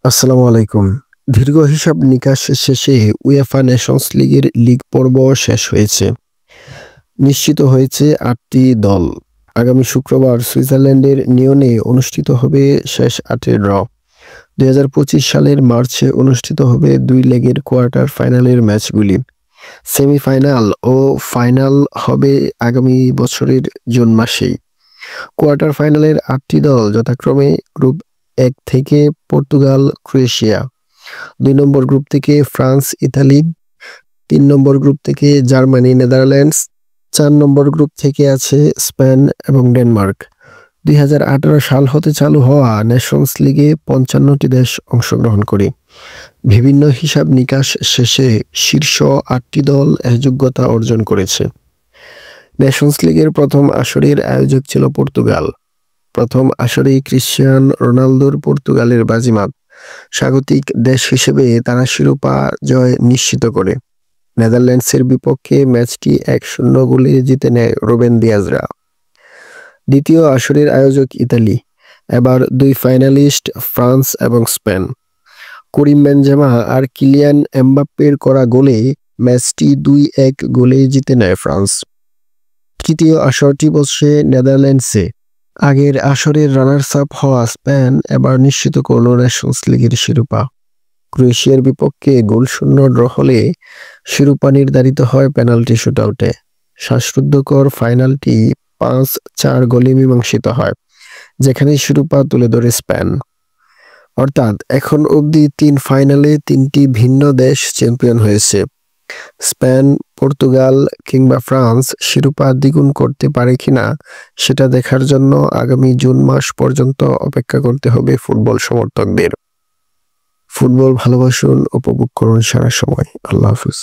আসসালামু আলাইকুম। দীর্ঘ হিসাব নিকাশ শেষে উয়েফা নেশনস লীগের লীগ পর্ব শেষ হয়েছে। নিশ্চিত হয়েছে ৮টি দল। আগামী শুক্রবার সুইজারল্যান্ডের নিয়নে অনুষ্ঠিত হবে শেষ ৮-এর ড্র। ২০২৫ সালের মার্চে অনুষ্ঠিত হবে ২ লেগের কোয়ার্টার ফাইনালের ম্যাচগুলি। সেমিফাইনাল ও ফাইনাল হবে আগামী বছরের জুন মাসেই। কোয়ার্টার ফাইনালের ৮টি দল যথাক্রমে গ্রুপ ১ থেকে পর্তুগাল, ক্রোয়েশিয়া, ২ নম্বর গ্রুপ থেকে ফ্রান্স, ইতালি, ৩ নম্বর গ্রুপ থেকে জার্মানি, নেদারল্যান্ডস, ৪ নম্বর গ্রুপ থেকে আছে স্পেন এবং ডেনমার্ক। ২০১৮ সাল হতে চালু হওয়া নেশনস লিগে ৫৫টি দেশ অংশগ্রহণ করে। বিভিন্ন হিসাব নিকাশ শেষে শীর্ষ ৮টি দল এ যোগ্যতা অর্জন করেছে। নেশনস লিগের প্রথম আসরের আয়োজক ছিল পর্তুগাল। প্রথম আসরেই ক্রিশ্চিয়ানো রোনালদোর পর্তুগালের বাজিমাত। স্বাগতিক দেশ হিসেবে তারা শিরোপা জয় নিশ্চিত করে। নেদারল্যান্ডসের বিপক্ষে ম্যাচটি ১-০ গোলে জিতে নেয় রুবেন দিয়াজরা। দ্বিতীয় আসরের আয়োজক ইতালি। এবার ২ ফাইনালিস্ট ফ্রান্স এবং স্পেন। করিম বেনজেমা আর কিলিয়ান এমবাপ্পের করা গোলে ম্যাচটি ২-১ গোলে জিতে নেয় ফ্রান্স। তৃতীয় আসরটি বসে নেদারল্যান্ডসে। আগের আসরের রানার্স আপ হওয়া স্পেন এবার নিশ্চিত করল নেশনস লিগের শিরোপা। ক্রোয়েশিয়ার বিপক্ষে গোলশূন্য ড্র হলে শিরোপা নির্ধারিত হয় পেনাল্টি শুটআউটে। শ্বাসরুদ্ধকর ফাইনালটি ৫-৪ গোলে মীমাংসিত হয়, যেখানে শিরোপা তুলে ধরে স্পেন। অর্থাৎ এখন অবধি ৩ ফাইনালে ৩টি ভিন্ন দেশ চ্যাম্পিয়ন হয়েছে। স্পেন, পর্তুগাল কিংবা ফ্রান্স শিরোপা দ্বিগুণ করতে পারে কিনা সেটা দেখার জন্য আগামী জুন মাস পর্যন্ত অপেক্ষা করতে হবে ফুটবল সমর্থকদের। ফুটবল ভালোবাসুন, উপভোগ করুন সারা সময়। আল্লাহ হাফেজ।